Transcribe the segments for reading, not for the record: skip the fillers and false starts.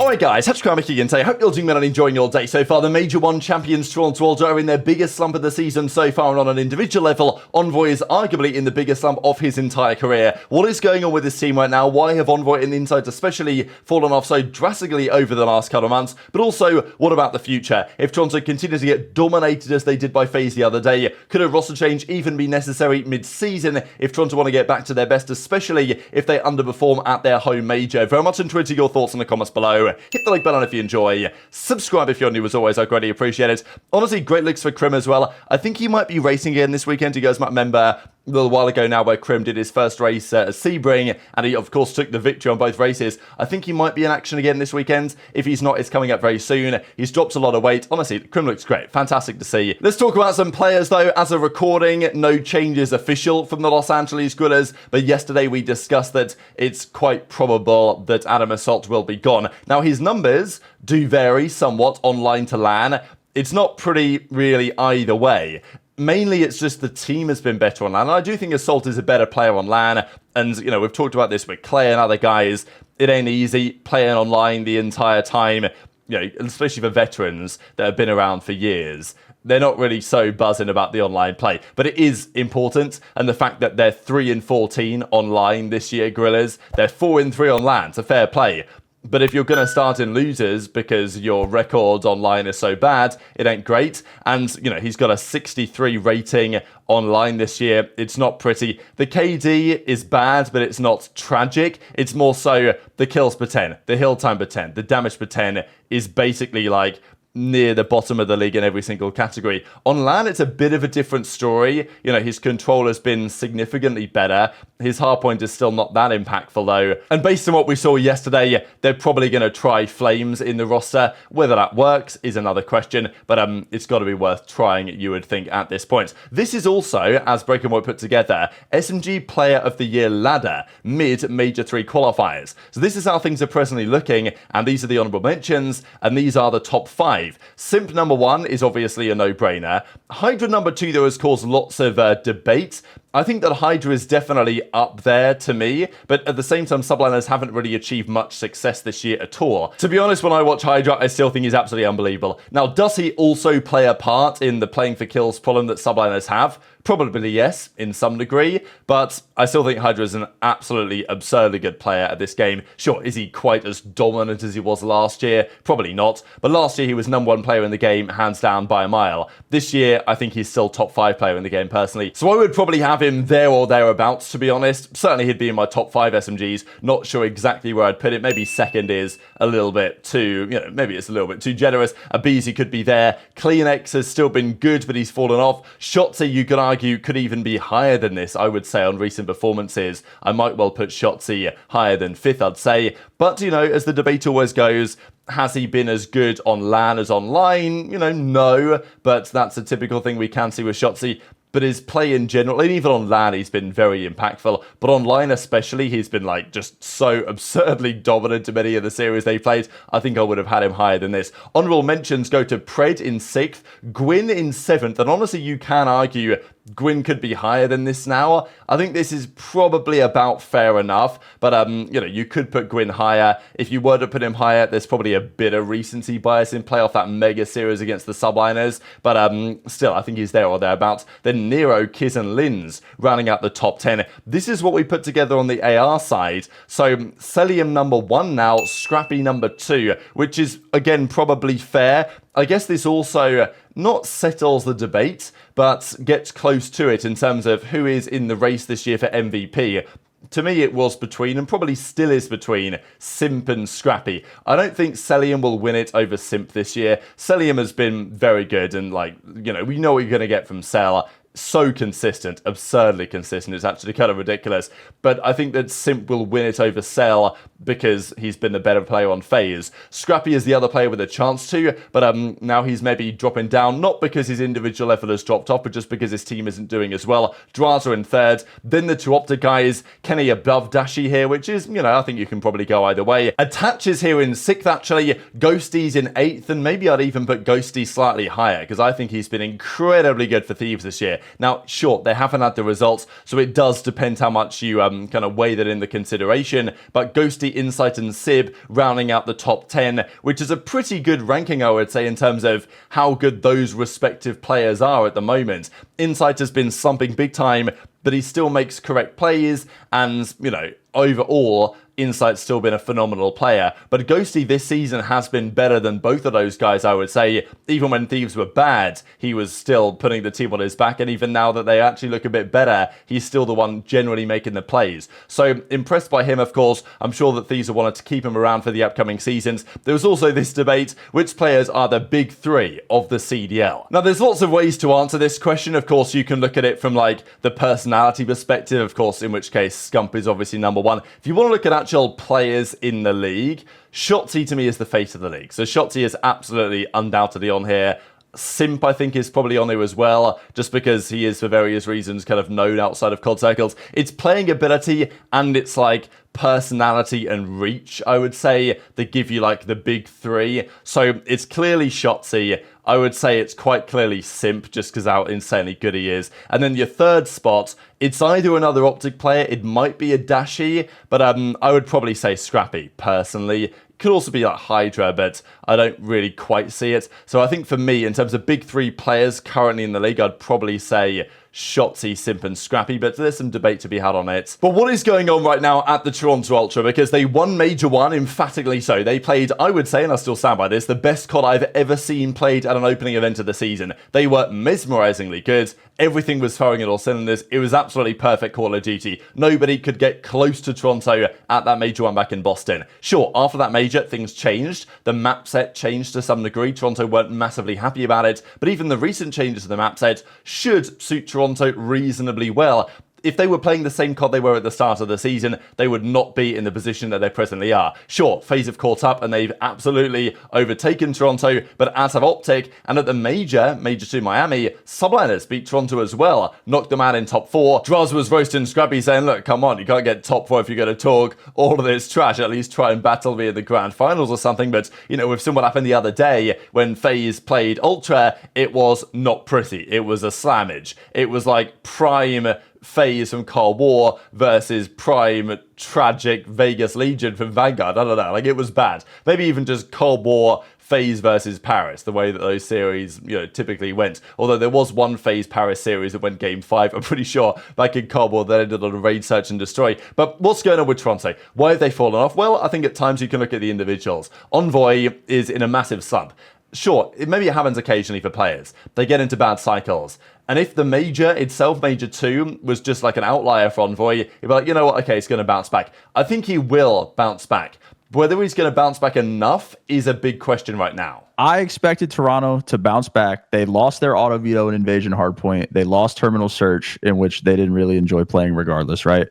Alright guys, HyDra again today. Hope you're doing well and enjoying your day so far. The Major 1 champions Toronto are in their biggest slump of the season so far, and on an individual level, Envoy is arguably in the biggest slump of his entire career. What is going on with this team right now? Why have Envoy and the Insides especially fallen off so drastically over the last couple of months? But also, what about the future? If Toronto continue to get dominated as they did by FaZe the other day, could a roster change even be necessary mid-season if Toronto want to get back to their best, especially if they underperform at their home major? Very much enjoying your thoughts in the comments below. Hit the like button if you enjoy. Subscribe if you're new as always. I greatly appreciate it. Honestly, great looks for Kremp as well. I think he might be racing again this weekend. You guys might remember a little while ago now where Kremp did his first race at Sebring, and he of course took the victory on both races. I think he might be in action again this weekend. If he's not, it's coming up very soon. He's dropped a lot of weight. Honestly, Kremp looks great. Fantastic to see. Let's talk about some players though. As a recording, no changes official from the Los Angeles Guerrillas, but yesterday we discussed that it's quite probable that Adam Assault will be gone. Now his numbers do vary somewhat online to LAN. It's not pretty really either way. Mainly, it's just the team has been better on LAN. And I do think Assault is a better player on LAN. And, you know, we've talked about this with Clay and other guys. It ain't easy playing online the entire time, you know, especially for veterans that have been around for years. They're not really so buzzing about the online play, but it is important. And the fact that they're 3-14 online this year, Guerrillas, they're 4-3 on LAN, it's a fair play. But if you're going to start in losers because your record online is so bad, it ain't great. And, you know, he's got a 63 rating online this year. It's not pretty. The KD is bad, but it's not tragic. It's more so the kills per 10, the hill time per 10, the damage per 10 is basically like near the bottom of the league in every single category. On LAN, it's a bit of a different story. You know, his control has been significantly better. His hardpoint is still not that impactful though. And based on what we saw yesterday, they're probably going to try Flames in the roster. Whether that works is another question, but it's got to be worth trying, you would think, at this point. This is also, as Breaking put together, SMG Player of the Year ladder, mid-Major 3 qualifiers. So this is how things are presently looking, and these are the honorable mentions, and these are the top 5. Simp number 1 is obviously a no-brainer. HyDra number 2, though, has caused lots of debate. I think that HyDra is definitely up there to me, but at the same time, Subliners haven't really achieved much success this year at all. To be honest, when I watch HyDra, I still think he's absolutely unbelievable. Now, does he also play a part in the playing for kills problem that Subliners have? Probably yes, in some degree, but I still think HyDra is an absolutely absurdly good player at this game. Sure, is he quite as dominant as he was last year? Probably not, but last year he was number 1 player in the game, hands down by a mile. This year, I think he's still top 5 player in the game personally, so I would probably have him there or thereabouts, to be honest. Certainly he'd be in my top 5 SMGs, not sure exactly where I'd put it. Maybe second is a little bit too, you know, maybe it's a little bit too generous. aBeZy could be there. CleanX has still been good, but he's fallen off. Shotzzy, you could argue, could even be higher than this, I would say, on recent performances. I might well put Shotzzy higher than 5th, I'd say. But, you know, as the debate always goes, has he been as good on LAN as online? You know, no. But that's a typical thing we can see with Shotzzy. But his play in general, and even on LAN, he's been very impactful. But online especially, he's been like just so absurdly dominant to many of the series they played. I think I would have had him higher than this. Honorable mentions go to Pred in 6th, Gwyn in 7th, and honestly, you can argue Gwyn could be higher than this now. I think this is probably about fair enough, but you know, you could put Gwyn higher. If you were to put him higher, there's probably a bit of recency bias in play off that mega series against the Subliners, but still, I think he's there or thereabouts. Then Nero, Kiz, and Linz rounding out the top 10. This is what we put together on the AR side. So Cellium number 1 now, Scrappy number 2, which is again probably fair. I guess this also not settles the debate, but gets close to it in terms of who is in the race this year for MVP. To me, it was between, and probably still is between, Simp and Scrappy. I don't think Cellium will win it over Simp this year. Cellium has been very good, and, like, you know, we know what you're going to get from Cell. So consistent, absurdly consistent. It's actually kind of ridiculous. But I think that Simp will win it over Cell because he's been the better player on FaZe. Scrappy is the other player with a chance to, but now he's maybe dropping down, not because his individual level has dropped off, but just because his team isn't doing as well. Drazah in 3rd. Then the 2 OpTic guys. Kenny above Dashy here, which is, you know, I think you can probably go either way. Attach is here in 6th, actually. Ghosty's in 8th, and maybe I'd even put Ghosty slightly higher, because I think he's been incredibly good for Thieves this year. Now, sure, they haven't had the results, so it does depend how much you kind of weigh that in the consideration, but Ghosty, Insight, and Sib rounding out the top 10, which is a pretty good ranking, I would say, in terms of how good those respective players are at the moment. Insight has been slumping big time, but he still makes correct plays, and, you know, overall, Insight's still been a phenomenal player, but Ghosty this season has been better than both of those guys, I would say. Even when Thieves were bad, he was still putting the team on his back, and even now that they actually look a bit better, he's still the one generally making the plays. So, impressed by him, of course. I'm sure that Thieves have wanted to keep him around for the upcoming seasons. There was also this debate, which players are the big three of the CDL? Now, there's lots of ways to answer this question. Of course, you can look at it from, like, the personality perspective, of course, in which case Scump is obviously number one. If you want to look at actual players in the league, Shotzzy to me is the face of the league. So Shotzzy is absolutely undoubtedly on here. Simp, I think, is probably on here as well, just because he is, for various reasons, kind of known outside of COD circles. It's playing ability and it's like personality and reach, I would say, that give you like the big three. So it's clearly Shotzzy. I would say it's quite clearly Simp, just because how insanely good he is. And then your third spot, it's either another OpTic player, it might be a Dashy, but I would probably say Scrappy, personally. Could also be like HyDra, but I don't really quite see it. So I think for me, in terms of big three players currently in the league, I'd probably say Shotzzy, Simp, and Scrappy, but there's some debate to be had on it. But what is going on right now at the Toronto Ultra? Because they won Major 1, emphatically so. They played, I would say, and I still stand by this, the best COD I've ever seen played at an opening event of the season. They were mesmerizingly good. Everything was firing at all cylinders. It was absolutely perfect Call of Duty. Nobody could get close to Toronto at that Major 1 back in Boston. Sure, after that Major, things changed. The map set changed to some degree. Toronto weren't massively happy about it, but even the recent changes to the map set should suit Toronto reasonably well. If they were playing the same COD they were at the start of the season, they would not be in the position that they presently are. Sure, FaZe have caught up and they've absolutely overtaken Toronto, but as have OpTic, and at the Major 2 Miami, Subliners beat Toronto as well, knocked them out in top 4. Drazah was roasting Scrappy saying, look, come on, you can't get top 4 if you're going to talk all of this trash, at least try and battle me in the grand finals or something. But, you know, with seen what happened the other day when FaZe played Ultra, it was not pretty. It was a slammage. It was like prime FaZe from Cold War versus prime tragic Vegas Legion from Vanguard. I don't know, like it was bad. Maybe even just Cold War FaZe versus Paris, the way that those series, you know, typically went. Although there was one FaZe Paris series that went Game 5, I'm pretty sure, back in Cold War that ended on a raid, search, and destroy. But what's going on with Toronto? Why have they fallen off? Well, I think at times you can look at the individuals. Envoy is in a massive slump. Sure, maybe it happens occasionally for players. They get into bad cycles. And if the Major itself, Major 2, was just like an outlier for Envoy, you'd be like, you know what, okay, he's going to bounce back. I think he will bounce back. Whether he's going to bounce back enough is a big question right now. I expected Toronto to bounce back. They lost their auto veto and invasion hardpoint. They lost terminal search, in which they didn't really enjoy playing regardless, right?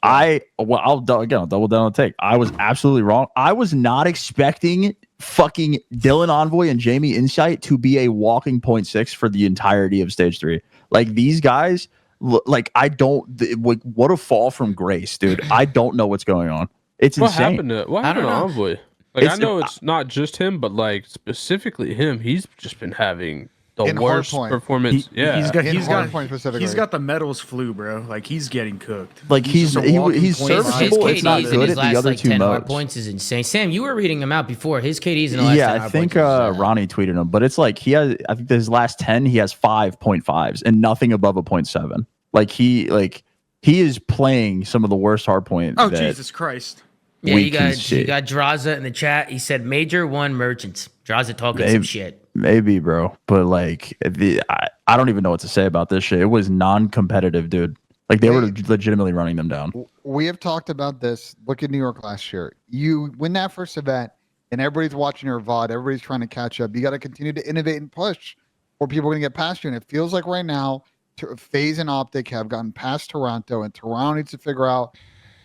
I'll double down on the take. I was absolutely wrong. I was not expecting fucking Dylan Envoy and Jamie Insight to be a walking 0.6 for the entirety of stage 3. Like these guys, like what a fall from grace, dude. I don't know what's going on. It's insane. What happened to Envoy? Like I know it's not just him, but like specifically him, he's just been having the worst performance. He's got the MettalZ flu, bro. Like he's getting cooked. Like he's serviceable. It's not good at the other two modes. Points is insane. Sam, you were reading him out before. His KD's in the last 10 I think Ronnie tweeted him, but it's like he has. I think his last 10 he has 5.5s and nothing above a 0.7. Like he is playing some of the worst hardpoint. Oh Jesus Christ! Yeah, you got Drazah in the chat. He said Major 1 merchants. Drazah talking some shit. Maybe, bro. But like, I don't even know what to say about this shit. It was non-competitive, dude. Like they were legitimately running them down. We have talked about this. Look at New York last year. You win that first event, and everybody's watching your VOD. Everybody's trying to catch up. You got to continue to innovate and push, or people are going to get past you. And it feels like right now, FaZe and OpTic have gotten past Toronto, and Toronto needs to figure out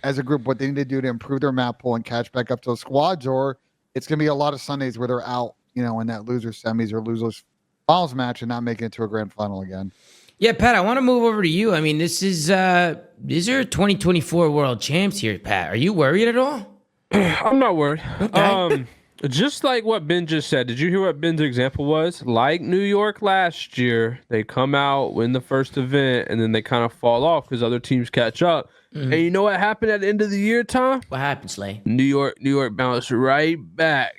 as a group what they need to do to improve their map pool and catch back up to the squads, or it's going to be a lot of Sundays where they're out, you know, in that loser semis or losers finals match and not making it to a grand final again. Yeah, Pat, I want to move over to you. I mean, these are 2024 world champs here, Pat. Are you worried at all? I'm not worried. Okay. Just like what Ben just said, did you hear what Ben's example was? Like New York last year, they come out, win the first event, and then they kind of fall off because other teams catch up. And you know what happened at the end of the year, Tom? What happened, Slay? New York bounced right back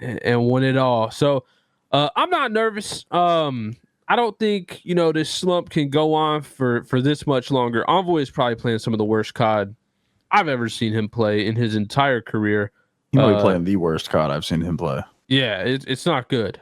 and won it all. So I'm not nervous. I don't think, this slump can go on for this much longer. Envoy is probably playing some of the worst COD I've ever seen him play in his entire career. He might be playing the worst COD I've seen him play. Yeah, it's not good.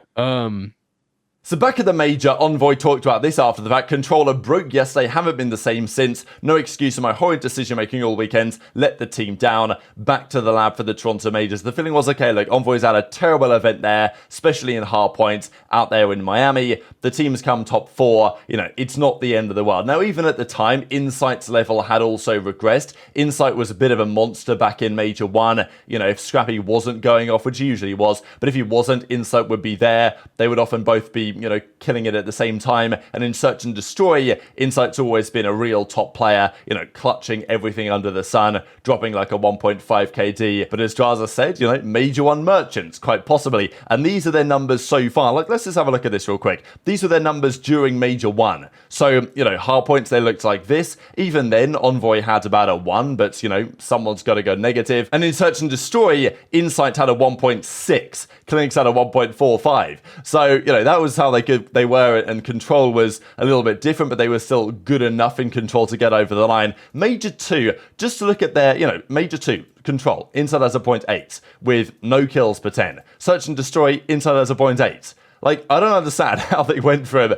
So back at the major, Envoy talked about this after the fact. Controller broke yesterday, haven't been the same since. No excuse for my horrid decision making all weekends. Let the team down. Back to the lab for the Toronto majors. The feeling was, okay, look, Envoy's had a terrible event there, especially in hardpoint out there in Miami. The team's come top 4. It's not the end of the world. Now, even at the time, Insight's level had also regressed. Insight was a bit of a monster back in Major 1. If Scrappy wasn't going off, which he usually was, but if he wasn't, Insight would be there. They would often both be killing it at the same time. And in Search and Destroy, Insight's always been a real top player, clutching everything under the sun, dropping like a 1.5 KD. But as Drazah said, Major 1 merchants, quite possibly. And these are their numbers so far. Let's just have a look at this real quick. These were their numbers during Major 1. So, hardpoints, they looked like this. Even then, Envoy had about a 1, but, someone's got to go negative. And in Search and Destroy, Insight had a 1.6. CleanX had a 1.45. So, that was how they were, and Control was a little bit different, but they were still good enough in Control to get over the line. Major 2, just to look at their, Major 2, Control, Inside has a 0.8 with no kills per 10. Search and Destroy, Inside has a 0.8. I don't understand how they went from,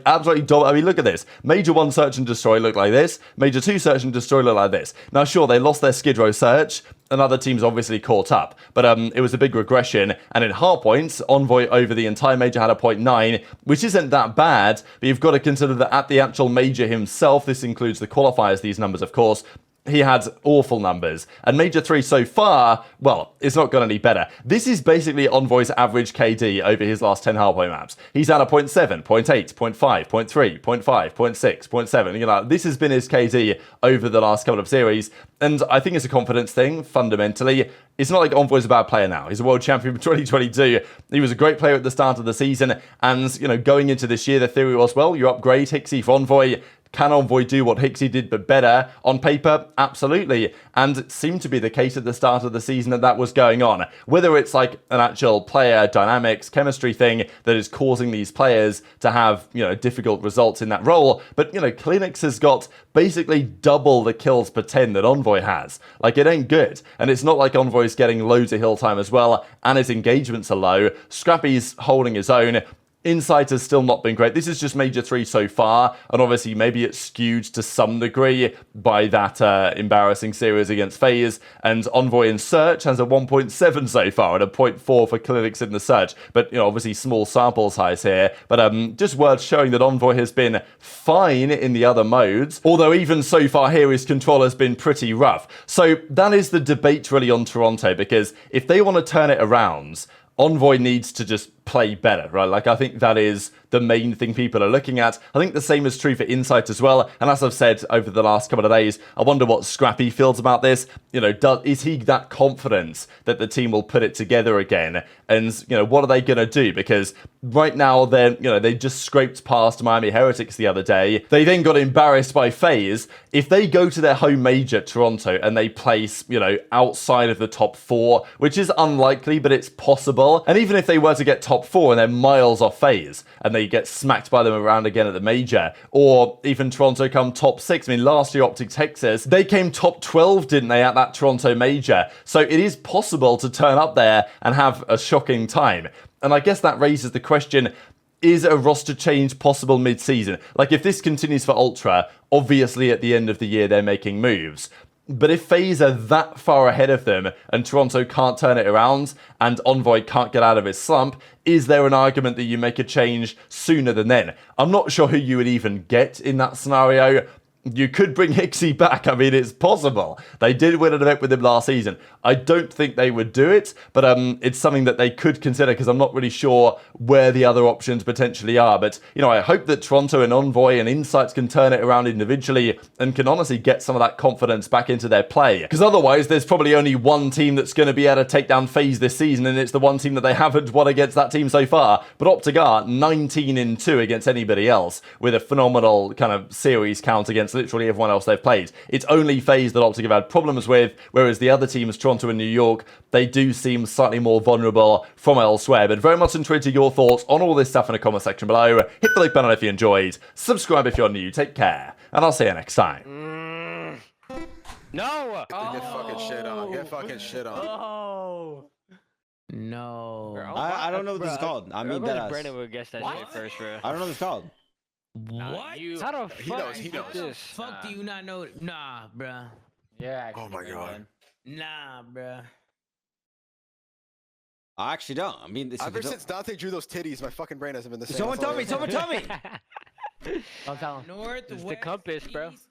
absolutely I mean, look at this. Major 1 Search and Destroy looked like this. Major 2 Search and Destroy looked like this. Now, sure, they lost their Skid Row Search, and other teams obviously caught up. But it was a big regression. And in hardpoints, Envoy over the entire major had a 0.9, which isn't that bad. But you've got to consider that at the actual major himself, this includes the qualifiers, these numbers, of course, he had awful numbers. And Major 3 so far, well, it's not got any better. This is basically Envoy's average KD over his last 10 hardpoint maps. He's at a 0.7, 0.8, 0.5, 0.3, 0.5, 0.6, 0.7. This has been his KD over the last couple of series. And I think it's a confidence thing, fundamentally. It's not like Envoy's a bad player now. He's a world champion for 2022. He was a great player at the start of the season. And, going into this year, the theory was, well, you upgrade Hixie for Envoy. Can Envoy do what Hixie did but better? On paper, absolutely. And it seemed to be the case at the start of the season that was going on. Whether it's like an actual player dynamics, chemistry thing that is causing these players to have, difficult results in that role. But, CleanX has got basically double the kills per 10 that Envoy has. It ain't good. And it's not like Envoy's getting loads of hill time as well, and his engagements are low. Scrappy's holding his own. Insight has still not been great. This is just Major 3 so far, and obviously maybe it's skewed to some degree by that embarrassing series against FaZe, and Envoy in Search has a 1.7 so far and a 0.4 for CleanX in the Search, but obviously small sample size here, but just worth showing that Envoy has been fine in the other modes, although even so far here his control has been pretty rough. So that is the debate really on Toronto, because if they want to turn it around, Envoy needs to just play better, right? I think that is the main thing people are looking at. I think the same is true for Insight as well. And as I've said over the last couple of days, I wonder what Scrappy feels about this. Is he that confident that the team will put it together again? And, what are they going to do? Because right now, they just scraped past Miami Heretics the other day. They then got embarrassed by FaZe. If they go to their home major, Toronto, and they place, outside of the top 4, which is unlikely, but it's possible. And even if they were to get top 4 and they're miles off FaZe, and they get smacked by them around again at the major, or even Toronto come top 6. I mean, last year OpTic Texas, they came top 12, didn't they, at that Toronto major? So it is possible to turn up there and have a shocking time. And I guess that raises the question, is a roster change possible mid-season? If this continues for Ultra, obviously at the end of the year they're making moves. But if FaZe are that far ahead of them and Toronto can't turn it around and Envoy can't get out of his slump, is there an argument that you make a change sooner than then? I'm not sure who you would even get in that scenario. You could bring Hixie back. I mean, it's possible. They did win an event with him last season. I don't think they would do it, but it's something that they could consider because I'm not really sure where the other options potentially are. But, you know, I hope that Toronto and Envoy and Insights can turn it around individually and can honestly get some of that confidence back into their play. Because otherwise, there's probably only one team that's going to be able to take down FaZe this season, and it's the one team that they haven't won against that team so far. But OpTic are 19-2 against anybody else with a phenomenal kind of series count against literally everyone else they've played. It's only FaZe that OpTic have had problems with, whereas the other teams, Toronto and New York, they do seem slightly more vulnerable from elsewhere. But very much interested your thoughts on all this stuff in the comment section below. Hit the like button if you enjoyed, subscribe if you're new, take care, and I'll see you next time. No! Get fucking shit on. Get fucking shit on. Oh! No. I don't know what this is called. I mean, that Brandon would guess that shit first, bro. I don't know what it's called. What? How the fuck? He knows. How the fuck do you not know? Nah, bruh. Yeah. Oh my god. Nah, bruh. I actually don't. I mean, Ever since Dante drew those titties, my fucking brain hasn't been the same. Someone tell me. Someone tell me. Don't tell him. North, It's the west, compass, bro. east.